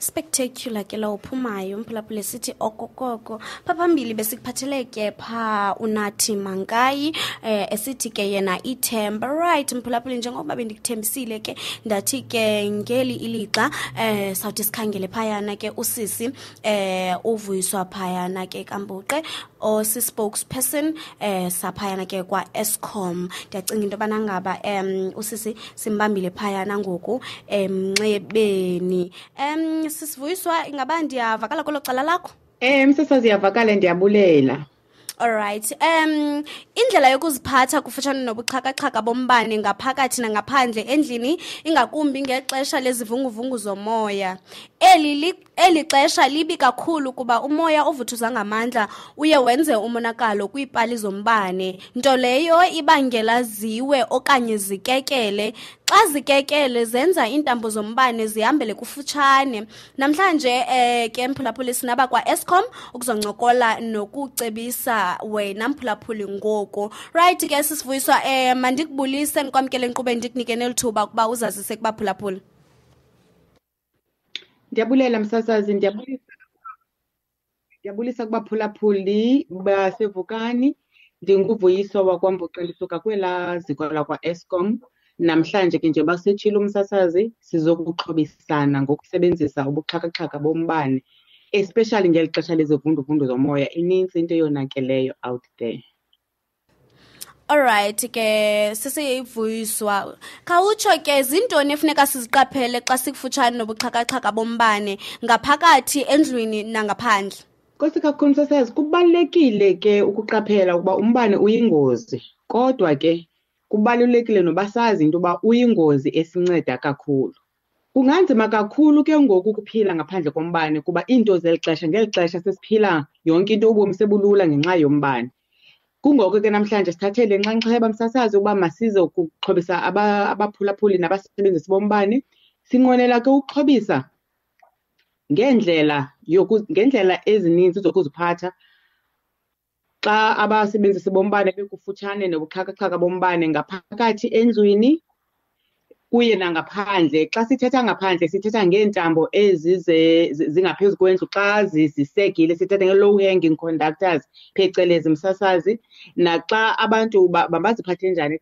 Spectacular ke lo uphumayo mphulaphuli sithi okokoko phaphambili besikuphathele ke pha unathi Mankayi esithi ke yena ithemba right mphulaphuli njengoba bendikuthembisile ke ndathi ke ngeli ilixa sawuthi sikhangele phayana ke usisi uvuyiswa phayana ke kaMbuqe si spokesperson saphayana ke kwa Eskom. Ndiyacinga into yobana ngaba usisi simbambile phayana ngoku emnxebeni. Sisivuyiswa ingaba ndiyavakala kwelo cala lakho? Msasazi yavakala, ndiyabulela. Alright. Indlela yokuziphatha kufutshane nobuxhaka-xhaka bombane ngaphakathi nangaphandle endlini ingakumbi ngexesha lezivunguvungu zomoya. Eli xesha libi kakhulu kuba umoya ovuthuza ngamandla uye wenze umonakalo kwiipali zombane, nto leyo ibangela ziwe okanye zikekele. Xa zikekele zenza iintambo zombane zihambele kufutshane. Namhlanje ke mphulaphuli sinaba kwa Eskom ukuzoncokola nokucebisa wena mphulaphuli ngoku. Right ke sisivuyiswa mandikubulise ndikwamkele nkqube ndikunike nelithuba ukuba uzazise kubaphulaphuli. Ndiyabulela msasazi, ndiyabulisa kubaphulaphuli basevukani. Ndinguvuyiswa wakwaMbuqe, ndisuka kwela ziko lakwa Eskom. Namhlanje ke njengoba sitshilo umsasazi sizokuxhobisana ngokusebenzisa ubuxhaka-xhaka bombane, especially ngeli xesha lezivunduvundu zomoya. Inintsi into eyonakeleyo out there. Alright ke sisivuyiswa, khawutsho ke zintoni efuneka siziqaphele xa sikufutshane nobuxhaka-xhaka bombane ngaphakathi endlwini nangaphandle? Nkosi kakhulu msasazi, kubalulekile ke ukuqaphela ukuba umbane uyingozi, kodwa ke kubalulekile noba sazi into yoba uyingozi esinceda kakhulu. Kunganzima kakhulu ke ngoku ukuphila ngaphandle kombane kuba iinto zeli xesha, ngeli xesha sesiphila yonke into ubomi sebulula ngenxa yombane. Kungoko ke namhlanje sithathele inxaxheba msasazi ukuba masize ukuxhobisa abaphulaphuli nabasebenzisi bombane. Sinqwenela ke ukuxhobisa ngendlela ezininzi zokuziphatha xa abasebenzisi bombane bekufutshane nobuxhaka-xhaka bombane ngaphakathi endlwini kuye nangaphandle. Xa sithetha ngaphandle sithetha ngeentambo ezi zingaphezu kwendlu xa zisegile, sithetha nge-low hanging conductors phecelezi msasazi. Naxa abantu baziphathe njani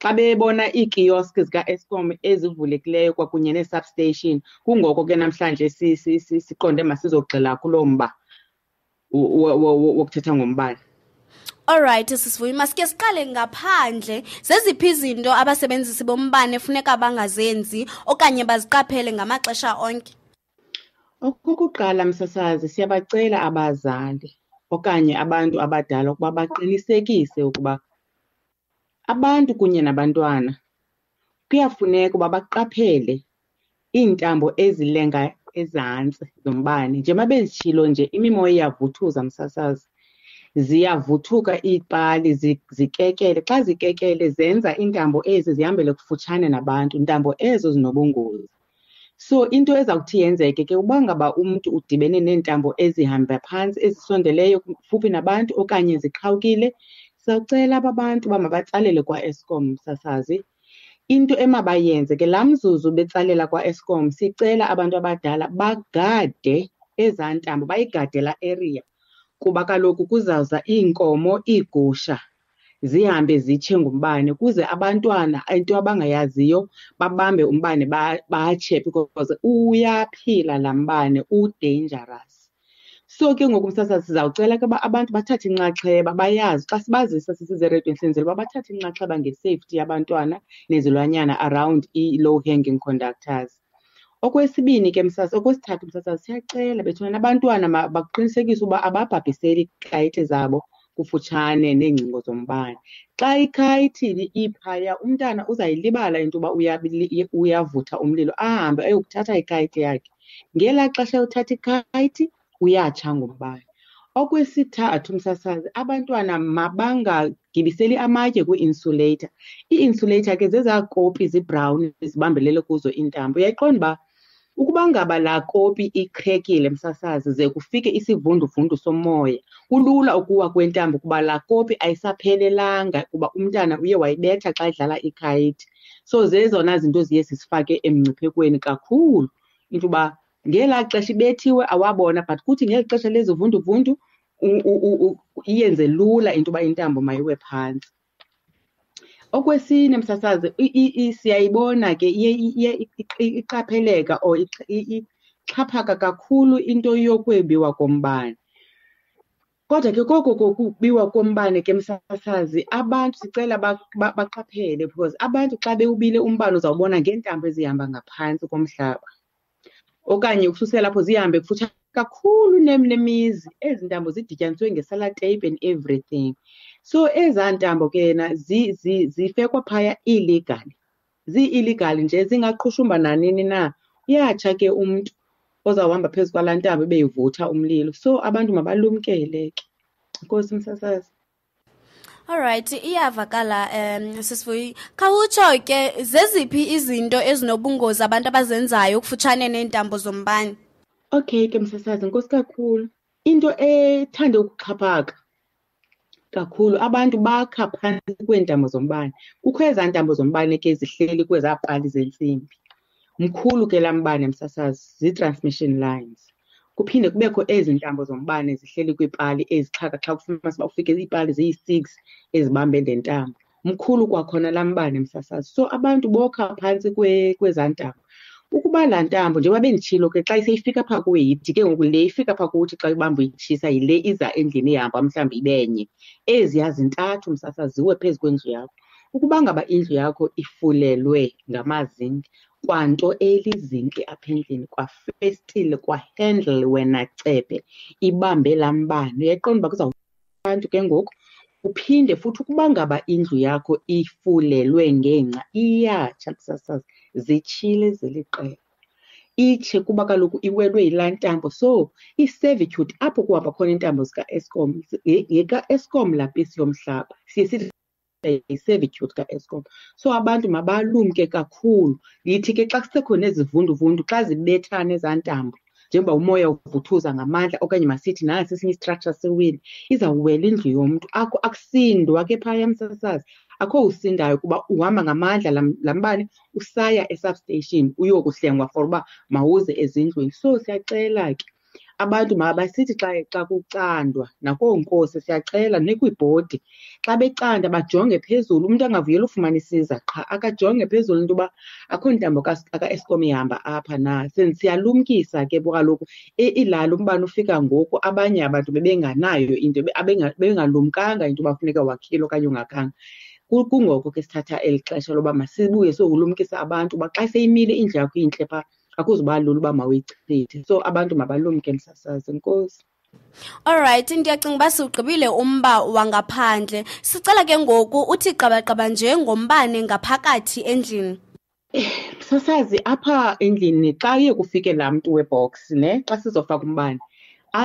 xa bebona iikioski zika-Eskom ezivulekileyo kwakunye nee-substation. Kungoko ke namhlanje siqonde masizogxila kuloo mba wokuthetha ngombane. Alright sisivuyi, masike siqale ngaphandle. Zeziphi izinto abasebenzisi bombane funeka bangazenzi okanye baziqaphele ngamaxesha onke? Okokuqala msasazi, siyabacela abazali okanye abantu abadala ukuba baqinisekise ukuba abantu kunye nabantwana kuyafuneka uba baqaphele iintambo ezilenga ezantsi zombane. Njengoba bezitshilo nje, imimoya iyavuthuza msasazi, ziyavuthuka iipali zikekele. Xa zikekele zenza iintambo ezi zihambele kufutshane nabantu, ntambo ezo zinobungozi. So into ezawuthi yenzeke ke uba ngaba umntu udibene neentambo ezihamba phantsi ezisondeleyo kufuphi nabantu okanye ziqhawukile, sawucela aba bantu uba mabatsalele kwa-Eskom msasazi. Into emabayenze ke laa mzuzu betsalela kwa-Eskom, sicela abantu abadala bagade ezaa ntambo, bayigade laa area kuba kaloku kuzawuza iinkomo, iigusha zihambe zitshe ngumbane kuze abantwana into abangayaziyo babambe umbane batshe because uyaphila laa mbane, u-dangerous. So ke ngoku msasazi sizawucela ke uba abantu bathathe inxaxheba, bayazi xa sibazisa sisize eredweni senzela uba bathathe inxaxheba nge-safety yabantwana nezilwanyana around i-low hanging conductors. Okwesibini ke okwesithathu msasazi, siyacela bethuna abantwana bakuqinisekise uba ababhabhiseli iikayiti zabo kufutshane neengcingo zombane. Xa ikhayithi iphaya umntana uzayilibala into yoba uyavutha umlilo, ahambe ayokuthatha ikayiti yakhe. Ngelaa xesha yothatha ikhayithi uyatsha ngombane. Okwesithathu msasazi, abantwana mabangagibiseli amatye kwi-insulator. Ii-insulator ke zezaa kopi zibrown zibambelele kuzo iintambo. Uyayiqonda uba Ukuba ngaba laa kopi ikrekile msasazi ze kufike isivunduvundu somoya, kulula ukuwa kwentambo kuba laa kopi ayisaphelelanga kuba umntana uye wayibetha xa edlala ikhayiti. So zezona zinto ziye zisifake emngciphekweni kakhulu into yoba ngelaa xesha ibethiwe awabona, but kuthi ngeli xesha lezivunduvundu iyenze lula into yoba intambo mayiwe phantsi. Okwesine msasazi, siyayibona ke iye iqapheleka or ixhaphaka kakhulu into yokwebiwa kombane. Kodwa ke koko kokubiwa kombane ke msasazi, abantu sicela baqaphele because abantu xa bewubile umbane uzawubona ngeentambo ezihamba ngaphantsi komhlaba. Okanye ukususela apho zihambe kufutshane kakhulu nemizi, ezi ntambo zidityaniswe ngesalatape and everything. So ezaa ntambo ke na zifekwa phaya illegally, zii-illegal nje zingaqhushumba nanini na. Uyatsha ke umntu ozawuhamba phezu kwalaa ntambo ebeyivutha umlilo. So abantu mabalumkele ke. Enkosi msasazi. Alright, iyavakala sisivuyi. Khawutsho ke zeziphi izinto ezinobungozi abantu abazenzayo kufutshane neentambo zombane? Okay ke msasazi, enkosi kakhulu. Into ethande ukuxhaphaka kakhulu, abantu bakha phantsi kweentambo zombane. Kukho ezaa ntambo zombane ke zihleli kwezaa pali zentsimbi. Mkhulu ke laa mbane msasazi, zii-transmission lines. Kuphinde kubekho ezi ntambo zombane zihleli kwiipali ezixhaka kufumanisa uba ufike iipali ziyi-6 ezibambe le ntambo. Mkhulu kwakhona laa mbane msasazi. So abantu bokha phantsi kwezaa ntambo. Ukuba laa ntambo njengoba benditshilo ke xa seyifika phaa kuwe yithi ke ngoku le ifika phaa kuthi xa ibamba uyitshisa yile iza endlini ihamba mhlawumbi ibenye. Eziya zintathu msasazi ziwe phezu kwendlu yakho. Ukuba ngaba indlu yakho ifulelwe ngamazinki, kwanto elizinki apha endlini, kwafestile, kwahendle wena cephe, ibambe laa mbane, uyayiqonda uba kuzawuba abantu ke ngoku. Uphinde futhi ukuba ngaba indlu yakho ifulelwe ngengca, iyatsha msasazi, zitshile ziliqela. Itshe kuba kaloku iwelwe yilaa ntambo. So i-servitude apho kuhamba khona iintambo zika-Eskom, yeka-Eskom laa pisi yomhlaba, siye sithi yi-servitude ka-Eskom. So abantu mabalumke kakhulu. Yithi ke xa kusekho nezivunduvundu, xa zibethana ezaa ntambo, njengoba umoya uvuthuza ngamandla okanye masithi nasi esinye istructure sewini, izawuwela indlu yomntu. Akusindwa ke phaya msasazi, akho usindayo kuba uhamba ngamandla laa mbane usaya e-substation uyokuhlengwa for uba mawuze ezindlwini. So siyacela ke abantu mabasithi xa kucandwa, nakoonkosi siyacela nekwiibhodi, xa becanda bajonge phezulu. Umntu angavuyela ufumana isiza qha akajonge phezulu into yoba akho ntambo ka-Eskom ihamba apha na. Siyalumkisa ke kaloku ilali umbane ufika ngoku, abanye abantu bebenganayo into, bengalumkanga into yoba funeka wakhile okanye ungakhanga. Kungoko ke sithatha eli xesha loba masibuye sokulumkisa abantu uba xa seyimile indlu yakho intle phaa, akuzuba lula uba mawuyichithe. So abantu mabalumke msasazi. Enkosi. Alright, ndiyacinga uba siwugqibile umba wangaphandle. Sicela ke ngoku uthi qabaqaba nje ngombane ngaphakathi endlini. Msasazi, apha endlini xa uye kufike laa mntu webox ne, xa sizofaka umbane,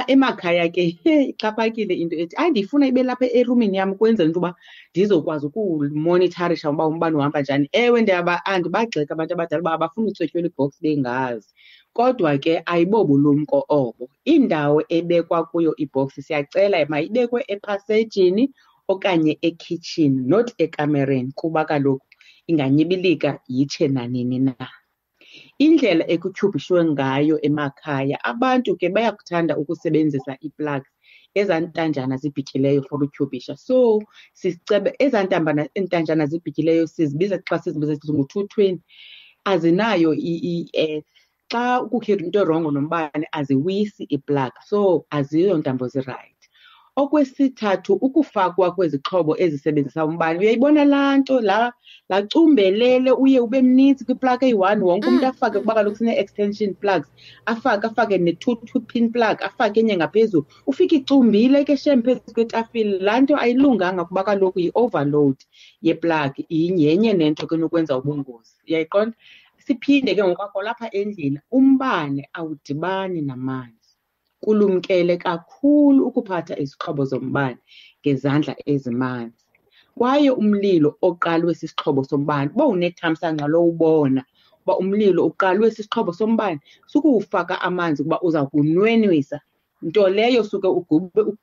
emakhaya ke ixhaphakile into ethi ndifuna ibe lapha erumini yam kwenzela into yoba ndizokwazi ukumonitharisha uba umbane uhamba njani. Ewe, andibagxeka abantu abadala uba abafuna utsotyelwa ibhoksi bengazi, kodwa ke ayibobulumko obo. Indawo ebekwa kuyo ibhoksi siyacela mayibekwe ephasejini okanye ekhitshini, not ekamereni, kuba kaloku inganyibilika yitshe nanini na. Indlela ekutyhubhishwe ngayo emakhaya, abantu ke bayakuthanda ukusebenzisa ii-plugs, ezaa ntanjana zibhityileyo for utyhubhisha. So sisicebe ezaa ntanjana zibhityileyo sizibiza xa sizibiza ngu-220, azinayo i-earth. Xa kukho into erongo nombane aziwisi iplug, so aziyo ntambo zirayithi. Okwesithathu, ukufakwa kwezixhobo ezisebenzisa umbane. Uyayibona laa nto laa cumbelele uye ube mninzi kwiplug eyi-1, wonke umntu afake kuba kaloku sine-extension plugs, afake ne-2 pin plug, afake enye ngaphezulu. Ufike icumbile ke shem phezu kwetafile. Laa nto ayilunganga kuba kaloku yi-overload yeplug, yenye nento ke nokwenza ubungozi. Uyayiqonda? Siphinde ke ngokwakho lapha endlini, umbane awudibani namanzi. Kulumkele kakhulu ukuphatha izixhobo zombane ngezandla ezimanzi. Kwaye umlilo oqalwe sisixhobo sombane, uba unethamsanqa lowubona, uba umlilo uqalwe sisixhobo sombane sukuwufaka amanzi kuba uza kunwenwisa, nto leyo suke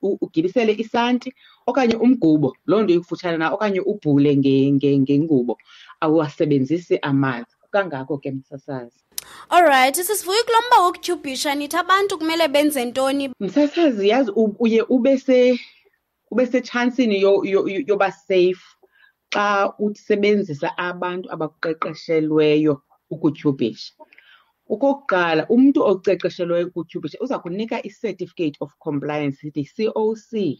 ugibisele isanti okanye umgubo, loo nto ikufutshane na, okanye ubhule ngengubo, awuwasebenzisi amanzi. Kangako ke msasazi. Alright, sisivuya kulo mba wokutyhubhisha nithi abantu kumele benze ntoni? Msasazi, yazi uye ube setshansini yoba safe xa usebenzisa abantu abaqeqeshelweyo ukutyhubhisha. Okokuqala, umntu oqeqeshelweyo ukutyhubhisha uza kunika i-certificate of compliance, i-COC.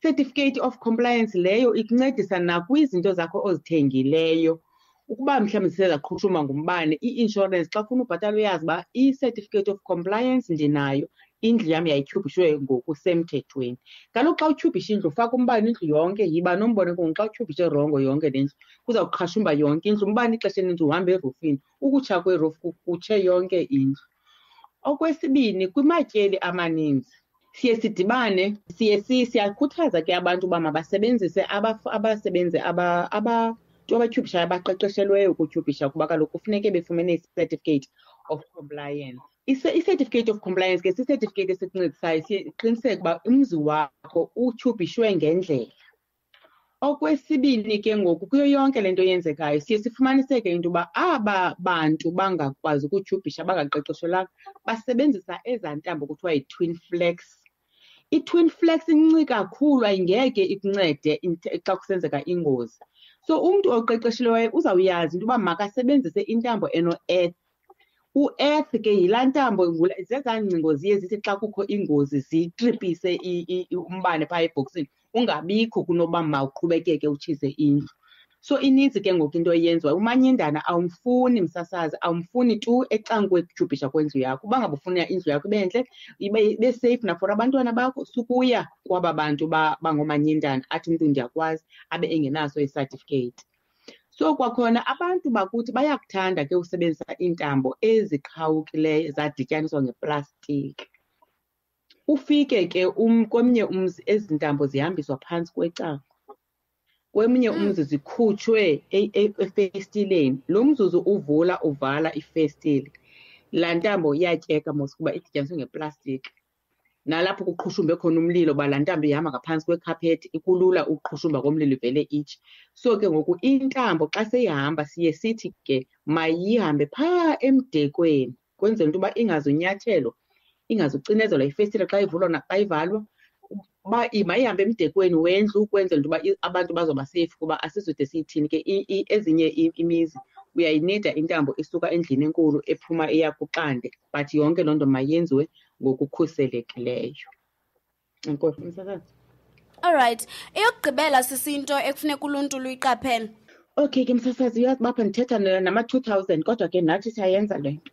Certificate of compliance leyo ikuncedisa nakwizinto zakho ozithengileyo. Ukuba mhlawumbi sisezaqhushumba ngumbane, i-insurance xa ufuna ubhatala uyazi uba i-certificate of compliance ndinayo, indlu yam yayityhubhishwe ngokusemthethweni. Kaloku xa utyhubhisha indlu ufaka umbane indlu yonke, yiba nombone kungu xa utyhubhishe rongo yonke le ndlu kuza kuqhashumba yonke indlu. Umbane ixesha elininzi uhamba erufini, ukutsha kwerufu kutshe yonke indlu. Okwesibini, kwimatyeli amaninzi siye sidibane, siyakhuthaza ke abantu uba mabasebenzise abasebenzi abatyhubhishayo abaqeqeshelweyo ukutyhubhisha kuba kaloku kufuneke befumene i-certificate of compliance. I-certificate of compliance ke si-certificate esikuncedisayo siqiniseke uba umzi wakho utyhubhishwe ngendlela. Okwesibini ke ngoku kuyo yonke le nto yenzekayo siye sifumaniseke into yoba aba bantu bangakwazi ukutyhubhisha bangaqeqeshelwanga basebenzisa ezaa ntambo kuthiwa yi-twin flex. I-twin flex incinci kakhulu, ayingeke ikuncede xa kusenzeka ingozi. So umntu oqeqeshelweyo uzawuyazi into yoba makasebenzise intambo eno-earth. U-earth ke yilaa ntambo, zezaa ngcingo ziye zithi xa kukho ingozi ziyitripise umbane phaa ebhoksini, ungabikho kunoba mawuqhubekeke utshise indlu. So ininzi ke ngoku into eyenziwayo. Umanyindana awumfuni msasazi, awumfuni tu ecan'kwekutyhubhisha kwendlu yakho. Uba ngaba ufuna indlu yakho ibe ntle, ibe safe nafor abantwana bakho, sukuya kwaba bantu bangomanyindana athi umntu ndiyakwazi abe engenaso i-certificate. So kwakhona abantu bakuthi bayakuthanda ke usebenzisa iintambo eziqhawukileyo zadityaniswa ngeplastiki. Ufike ke komnye umzi ezi ntambo zihambiswa phantsi kwecango, kweminye umzi zikhutshwe efestileni. Lo mzuzu uvula uvala ifestile, laa ntambo iyatyeka mos kuba idityaniswe ngeplastiki. Nalapho kuqhushumbe khona umlilo ba laa ntambo ihamba ngaphantsi kwekhaphethi, ikulula uqhushumba komlilo ivele itshe. So ke ngoku intambo xa seyihamba siye sithi ke mayihambe phaa emdekweni kwenzela into yoba ingazunyathelo, ingazucinezelwa ifestile xa ivulwa xa ivalwa. Mayihambe emdekweni wendlu kwenzela into yoba abantu bazoba safe kuba asizude siyithini ke ezinye imizi uyayinida intambo isuka endlini enkulu ephuma eya kuqande, but yonke loo nto mayenziwe ngokukhuselekileyo. Enkosi msasazi. Alright, eyokugqibela sisinto ekufuneka uluntu luyiqaphele. Okay ke msasazi, uyazi bapha ndithetha nama-2000 kodwa ke nathi siyayenza le nto.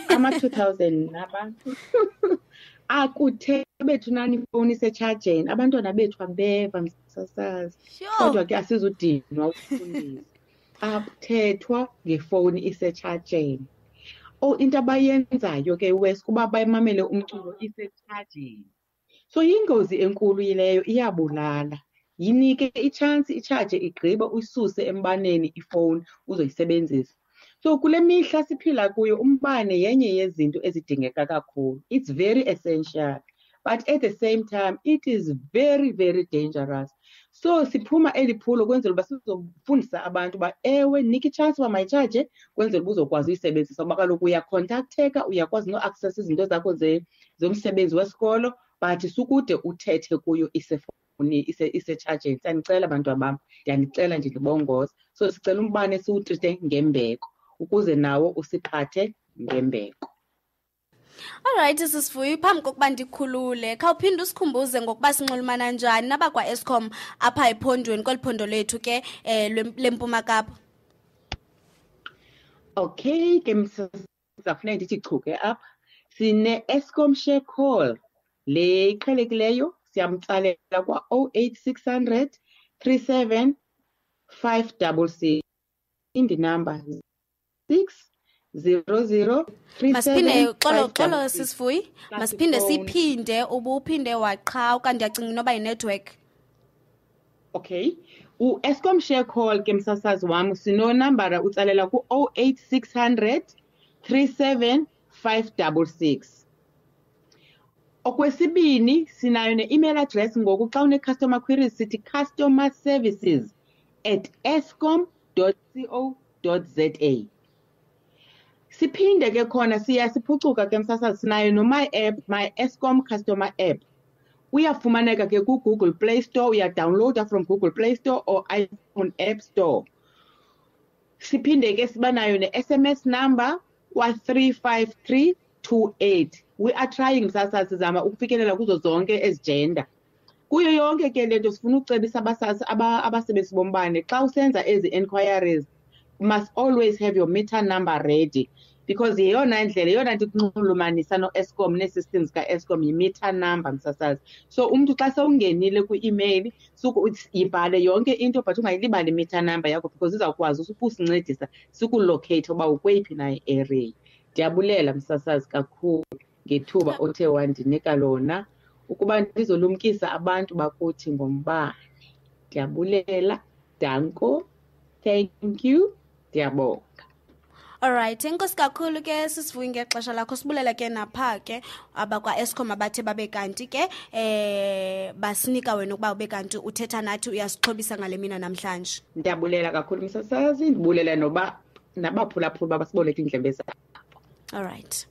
Ama-2000 nabantu akuthe bethu nani ifowuni isetshajeni, abantwana bethu abeva msasazi. Kodwa ke asizudinwa ukufundisa. Akuthethwa ngefowuni isetshajeni. Into abayenzayo ke wes kuba bayimamele umculo isetshajeni. So yingozi enkulu yileyo, iyabulala. Yinike itshansi itshaje igqibe uyisuse embaneni ifowuni uzoyisebenzisa. So kule mihla siphila kuyo umbane yenye yezinto ezidingeka kakhulu. It's very essential, but at the same time it is very, very dangerous. So siphuma eli phulo kwenzela uba sizofundisa abantu uba ewe nika itshansi uba mayitshaje kwenzela uba uzokwazi uyisebenzisa. Uba kaloku uyakhontaktheka, uyakwazi no-access izinto zakho zomsebenzi wesikolo, but sukude uthethe kuyo isetshajeni. Siyanicela bantu bam, ndiyanicela nje ndibongoza. So sicela umbane siwutrite ngembeko ukuze nawo usiphathe ngembeko. Alright, sisivuya, phambi kokuba ndikhulule, khawuphinde usikhumbuze ngokuba sinxulumana njani nabakwa-Eskom apha ephondweni kweli phondo lethu ke leMpuma Kapa. Okay ke msafuneka ndithi chuke apha sine-Eskom share call le iqhelekileyo, siyamtsalela kwa-08600 37 566. Indinamba 600 Masiphinde xolo sisivuyi, masiphinde siphinde ubuphinde waqha okanye ndiyacinga inoba yi-network. Okay, U-Eskom share call ke msasazi wam sinonambara utsalela ku-08600 37 566. Okwesibini sinayo ne-email address ngoku xa une-customer queries sithi customerservices@eskom.co.za. Siphinde ke khona siphucuka ke msasazi sinayo no-my app, my Eskom customer app. Uyafumaneka ke ku-Google Play Store, uyadownloada from Google Play Store or iPhone App Store. Siphinde ke sibanayo ne-SMS number wa-35328. We are trying msasazi sizama ukufikelela kuzo zonke ezi gender. Kuyo yonke ke lento sifuna ukucebisa abasebenzi bombane xa usenza ezi inquiries, you must always have your meter number ready because yeyona ndlela yeyona nto ikunxulumanisa no-Eskom nee-systems ka-Eskom yi-meter number msasazi. So umntu xa sewungenile kwi-email yibhale yonke into but ungayilibali i-meter number yakho because izawukwazi ukusincedisa sikulocate uba ukweyiphi na i-area. Ndiyabulela msasazi kakhulu ngethuba othe wandinika lona ukuba ndizolumkisa abantu bakuthi ngombane. Ndiyabulela, danko, thank you, ndiyabonga. Alright, enkosi kakhulu ke sisivuyi ngexesha lakho. Sibulela ke napha ke abakwa-Eskom abathe babe kanti ke basinika wena ukuba ube kanti uthetha nathi uyasixhobisa ngale mina namhlanje. Ndiyabulela kakhulu msasazi, ndibulela nabaphulaphuli babasiboleka indlebe zabo. Alright.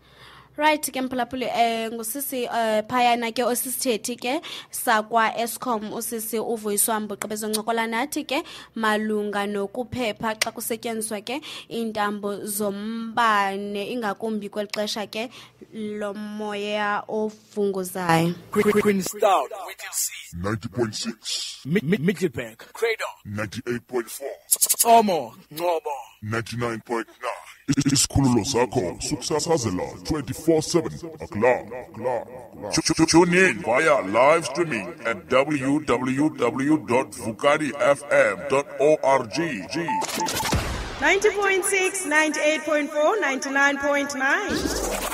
Right ke mphulaphuli ngusisi phayana ke osisithethi ke sakwa Eskom usisi Vuyiswa Mbuqe bezoncokola nathi ke malunga nokuphepha xa kusetyenziswa ke intambo zombane ingakumbi kwelixesha ke lomoya ovunguzayo. Queen Star 90.6 Mbuqe Cradle 98.4 Omo Ngobo 99.9 Isikhululo sakho sukusasazela 24/7 akla. Tune in via live streaming at www.vukadifm.org. 90.6, 98.4, 99.9.